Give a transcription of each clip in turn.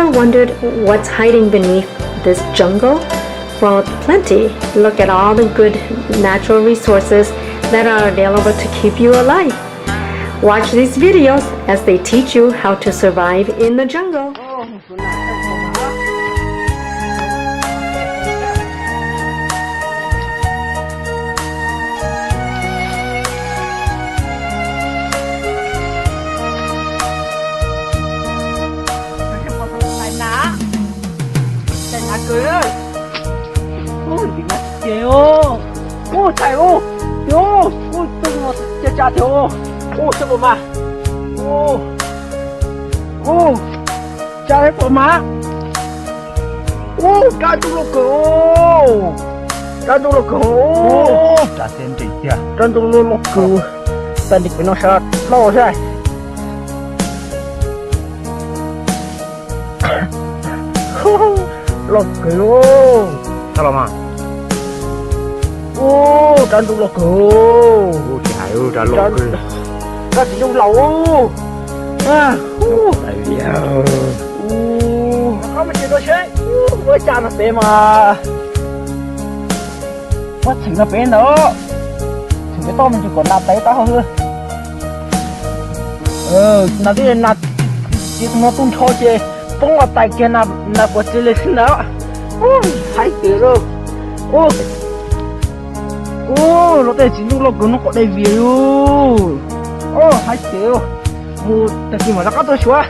Ever wondered what's hiding beneath this jungle? Well, plenty. Look at all the good natural resources that are available to keep you alive. Watch these videos as they teach you how to survive in the jungle. Cười ơi. Ôi bị ngắt kìa ô. Ôi thầy ô. Ô. Ôi tôi ngọt cha cha thiếu ô. Ô sao bộ mà. Ô. Ô. Cha hết bộ má. Ô ca chung lô cửa ô. Ca chung lô cửa ô. Cha tên trị kìa. Ca chung lô cửa. Tên địch với nó sợ. Lo sao. Lột cửa sao mà ô tranh chung lột cửa ô trời ơi trả lột cửa ra chỉ trong lẩu à tại vì không mà chuyện đó chứ với cha nó bé mà quá chỉnh là bé nữa chỉnh cái to mình chỉ còn nạp tay tao hơn nạp cái nạp chỉ nó tung cho chơi tung vào tay kia nạp vào chơi lên xin đó hay tiếc rồi nó đây chỉ lúc nó có đây về luôn hay tiếc rồi tại vì mà nó có tôi xóa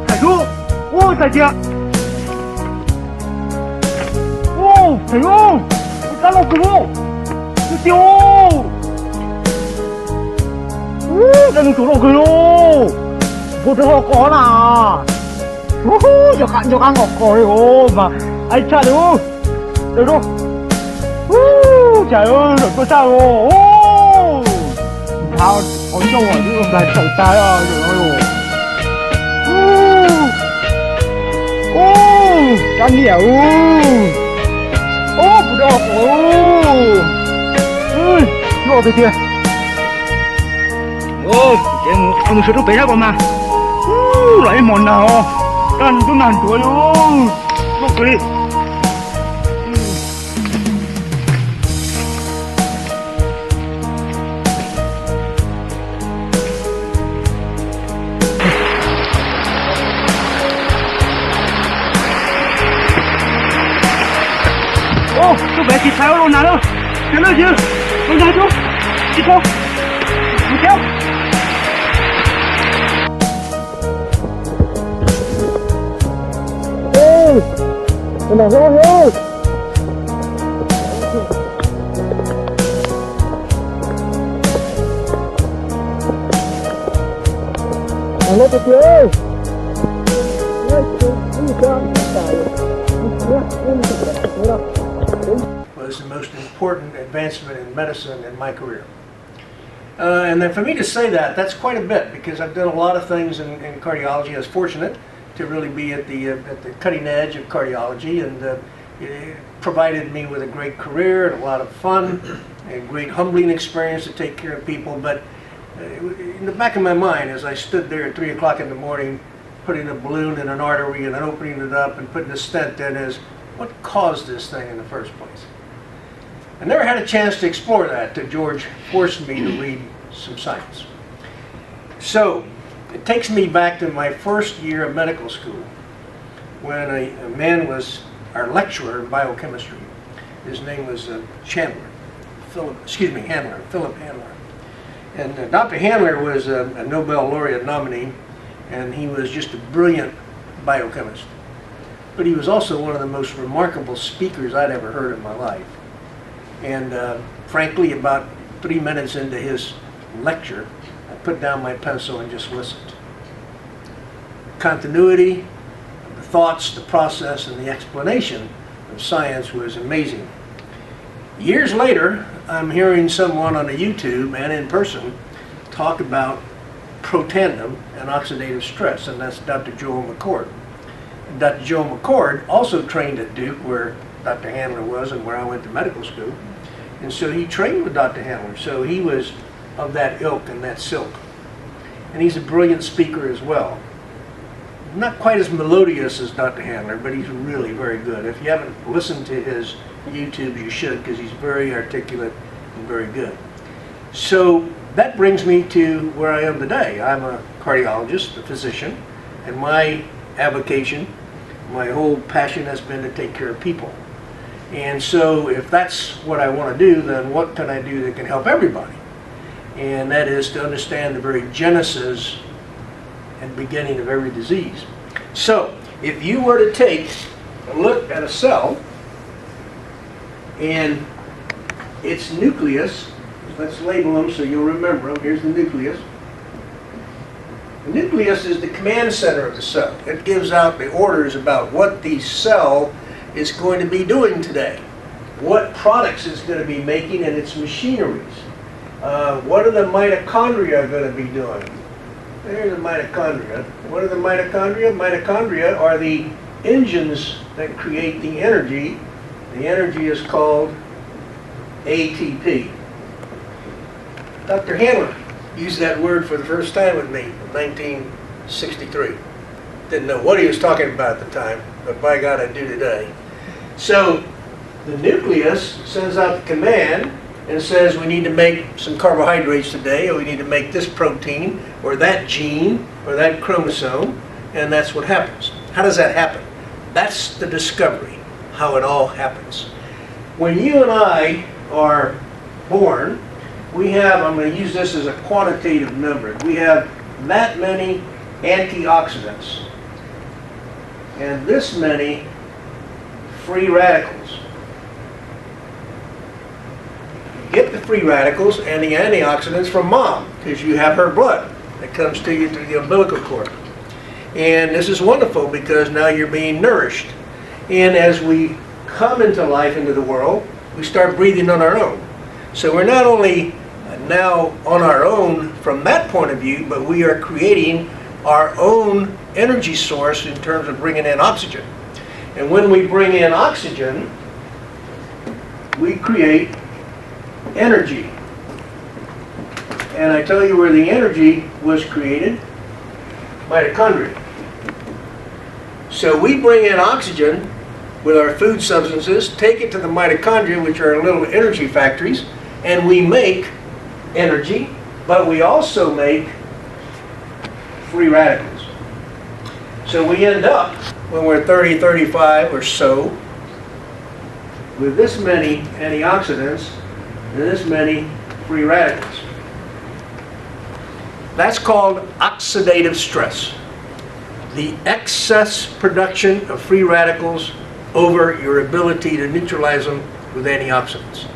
thầy chú thầy chị ạ thầy ơi ta lột cửa tiêu đừng chủ lột cửa vô thứ họ có là cho ăn ngọc còi mà anh cha được đâu trời ơi rồi có sao rồi thao ở châu ở chứ không phải trời ta rồi can nhiều bụi đỏ nó từ kia ông sẽ bé ra con mà lại mòn nào đàn tôi nàn tuổi luôn nó cười chú bé chị theo luôn nào đâu theo nữa chứ không ra chú chị theo chị theo con nào không ơi nóទៅទៀត was the most important advancement in medicine in my career. And then for me to say that, that's quite a bit because I've done a lot of things in cardiology. I was fortunate to really be at the cutting edge of cardiology, and it provided me with a great career and a lot of fun and great humbling experience to take care of people. But in the back of my mind, as I stood there at 3 o'clock in the morning, putting a balloon in an artery and then opening it up and putting a stent in, is what caused this thing in the first place? I never had a chance to explore that till George forced me to read some science. So it takes me back to my first year of medical school when a man was our lecturer in biochemistry. His name was Philip Handler. And Dr. Handler was a Nobel laureate nominee, and he was just a brilliant biochemist. But he was also one of the most remarkable speakers I'd ever heard in my life. And frankly, about 3 minutes into his lecture, I put down my pencil and just listened. Continuity, the thoughts, the process, and the explanation of science was amazing. Years later, I'm hearing someone on a YouTube and in person talk about protandem and oxidative stress, and that's Dr. Joel McCord. Dr. Joe McCord also trained at Duke, where Dr. Handler was and where I went to medical school. And so he trained with Dr. Handler. So he was of that ilk and that silk. And he's a brilliant speaker as well. Not quite as melodious as Dr. Handler, but he's really very good. If you haven't listened to his YouTube, you should, because he's very articulate and very good. So that brings me to where I am today. I'm a cardiologist, a physician, and my avocation, my whole passion has been to take care of people. And so if that's what I want to do, then what can I do that can help everybody? And that is to understand the very genesis and beginning of every disease. So if you were to take a look at a cell and its nucleus, let's label them so you'll remember them. Here's the nucleus. The nucleus is the command center of the cell. It gives out the orders about what the cell is going to be doing today, what products it's going to be making in its machineries. What are the mitochondria going to be doing? There's the mitochondria. What are the mitochondria? Mitochondria are the engines that create the energy. The energy is called ATP. Dr. Handler used that word for the first time with me in 1963. Didn't know what he was talking about at the time, but by God I do today. So the nucleus sends out the command and says we need to make some carbohydrates today, or we need to make this protein, or that gene, or that chromosome, and that's what happens. How does that happen? That's the discovery, how it all happens. When you and I are born, we have, I'm going to use this as a quantitative number, we have that many antioxidants and this many free radicals. Get the free radicals and the antioxidants from mom, because you have her blood that comes to you through the umbilical cord. And this is wonderful because now you're being nourished. And as we come into life, into the world, we start breathing on our own. So we're not only now on our own from that point of view, but we are creating our own energy source in terms of bringing in oxygen. And when we bring in oxygen, we create energy. And I tell you where the energy was created: mitochondria. So we bring in oxygen with our food substances, take it to the mitochondria, which are little energy factories, and we make energy, but we also make free radicals. So we end up, when we're 30, 35 or so, with this many antioxidants and this many free radicals. That's called oxidative stress. The excess production of free radicals over your ability to neutralize them with antioxidants.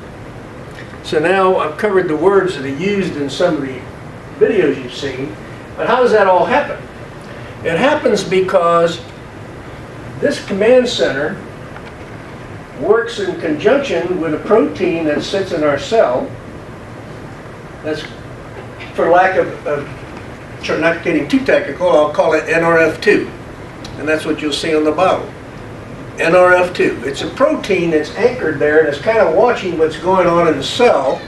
So now I've covered the words that are used in some of the videos you've seen, but how does that all happen? It happens because this command center works in conjunction with a protein that sits in our cell. That's, for lack of not getting too technical, I'll call it NRF2. And that's what you'll see on the bottle. NRF2. It's a protein that's anchored there and it's kind of watching what's going on in the cell,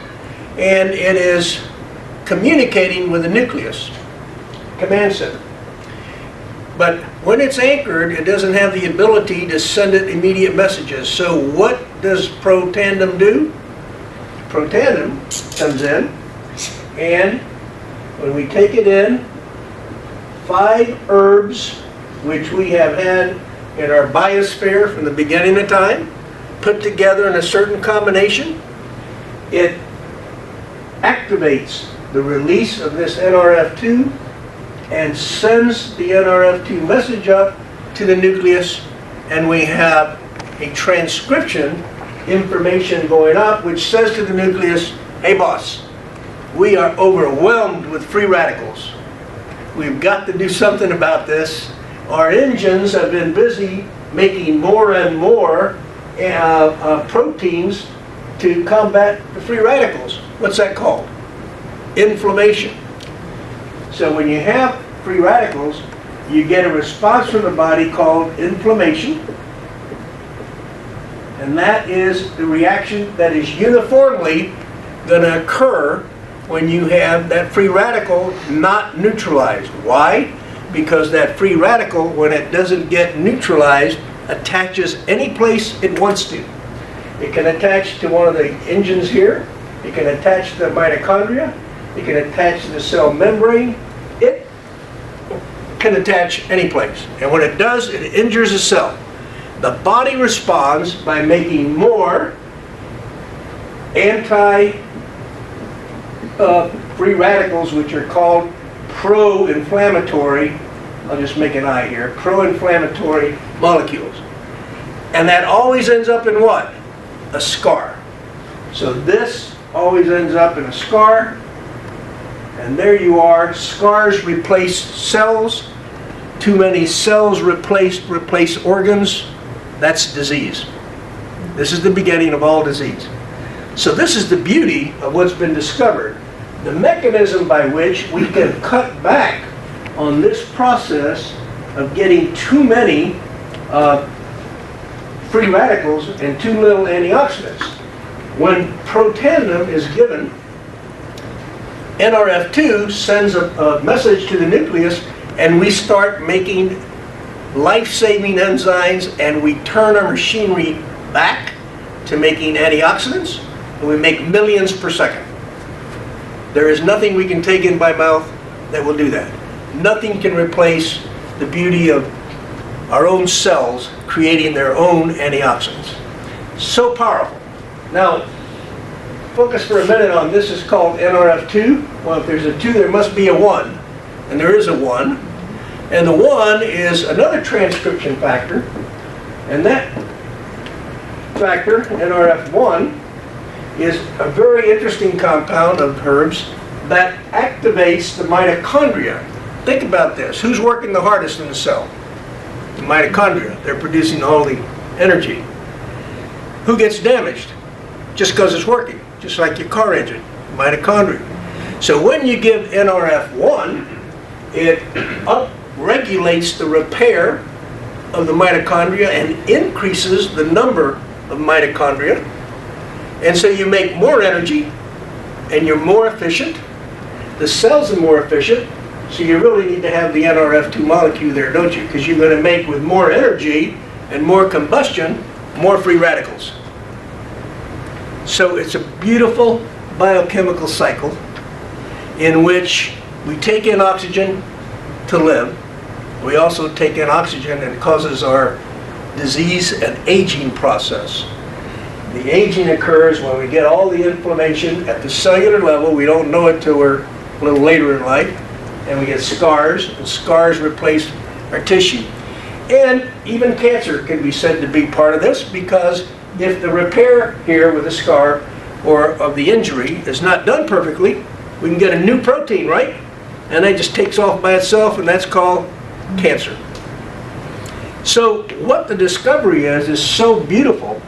and it is communicating with the nucleus, command center. But when it's anchored, it doesn't have the ability to send it immediate messages. So what does protandem do? Protandem comes in, and when we take it in, 5 herbs, which we have had in our biosphere from the beginning of time, put together in a certain combination, it activates the release of this NRF2 and sends the NRF2 message up to the nucleus, and we have a transcription information going up which says to the nucleus, hey boss, we are overwhelmed with free radicals. We've got to do something about this. Our engines have been busy making more and more proteins to combat the free radicals. What's that called? Inflammation. So when you have free radicals, you get a response from the body called inflammation. And that is the reaction that is uniformly going to occur when you have that free radical not neutralized. Why? Because that free radical, when it doesn't get neutralized, attaches any place it wants to. It can attach to one of the engines here. It can attach to the mitochondria. It can attach to the cell membrane. It can attach any place. And when it does, it injures a cell. The body responds by making more free radicals, which are called pro-inflammatory, I'll just make an I here, pro-inflammatory molecules. And that always ends up in what? A scar. So this always ends up in a scar. And there you are. Scars replace cells. Too many cells replace organs. That's disease. This is the beginning of all disease. So this is the beauty of what's been discovered. The mechanism by which we can cut back on this process of getting too many free radicals and too little antioxidants. When protandim is given, NRF2 sends a message to the nucleus, and we start making life-saving enzymes, and we turn our machinery back to making antioxidants, and we make millions per second. There is nothing we can take in by mouth that will do that. Nothing can replace the beauty of our own cells creating their own antioxidants. So powerful. Now, focus for a minute on this. Is called NRF2. Well, if there's a 2, there must be a 1. And there is a 1. And the 1 is another transcription factor. And that factor, NRF1, is a very interesting compound of herbs that activates the mitochondria. Think about this. Who's working the hardest in the cell? The mitochondria. They're producing all the energy. Who gets damaged? Just because it's working. Just like your car engine, mitochondria. So when you give NRF1, it upregulates the repair of the mitochondria and increases the number of mitochondria. And so you make more energy, and you're more efficient. The cells are more efficient, so you really need to have the NRF2 molecule there, don't you? Because you're going to make, with more energy and more combustion, more free radicals. So it's a beautiful biochemical cycle in which we take in oxygen to live. We also take in oxygen, and it causes our disease and aging process. The aging occurs when we get all the inflammation at the cellular level. We don't know it till we're a little later in life. And we get scars, and scars replace our tissue. And even cancer can be said to be part of this, because if the repair here with a scar or of the injury is not done perfectly, we can get a new protein, right? And that just takes off by itself, and that's called cancer. So what the discovery is so beautiful,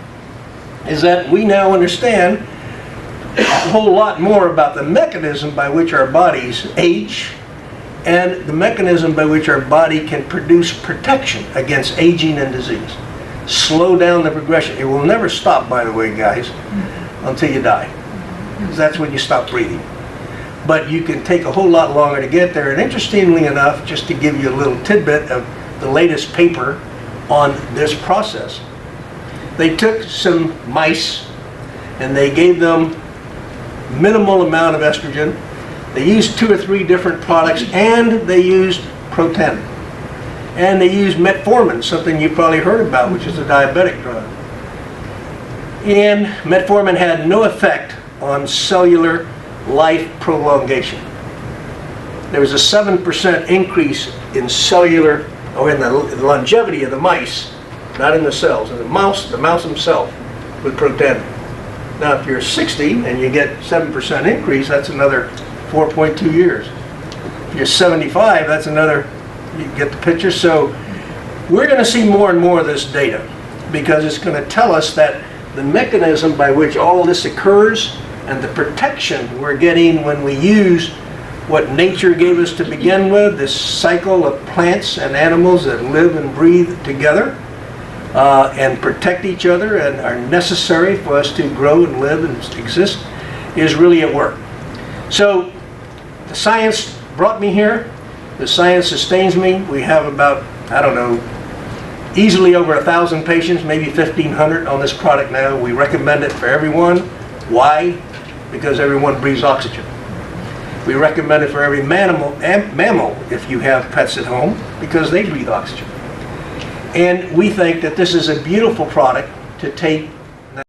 is that we now understand a whole lot more about the mechanism by which our bodies age, and the mechanism by which our body can produce protection against aging and disease. Slow down the progression. It will never stop, by the way, guys, until you die. Because that's when you stop breathing. But you can take a whole lot longer to get there. And interestingly enough, just to give you a little tidbit of the latest paper on this process, they took some mice and they gave them minimal amount of estrogen. They used 2 or 3 different products, and they used protandim. And they used metformin, something you probably heard about, which is a diabetic drug. And metformin had no effect on cellular life prolongation. There was a 7% increase in cellular, or in the longevity of the mice, not in the cells, in the mouse himself, with protandim. Now, if you're 60 and you get 7% increase, that's another 4.2 years. If you're 75, that's another, you get the picture. So we're going to see more and more of this data, because it's going to tell us that the mechanism by which all this occurs and the protection we're getting when we use what nature gave us to begin with, this cycle of plants and animals that live and breathe together and protect each other and are necessary for us to grow and live and exist, is really at work. So the science brought me here. The science sustains me. We have about, I don't know, easily over 1,000 patients, maybe 1,500 on this product now. We recommend it for everyone. Why? Because everyone breathes oxygen. We recommend it for every mammal if you have pets at home, because they breathe oxygen. And we think that this is a beautiful product to take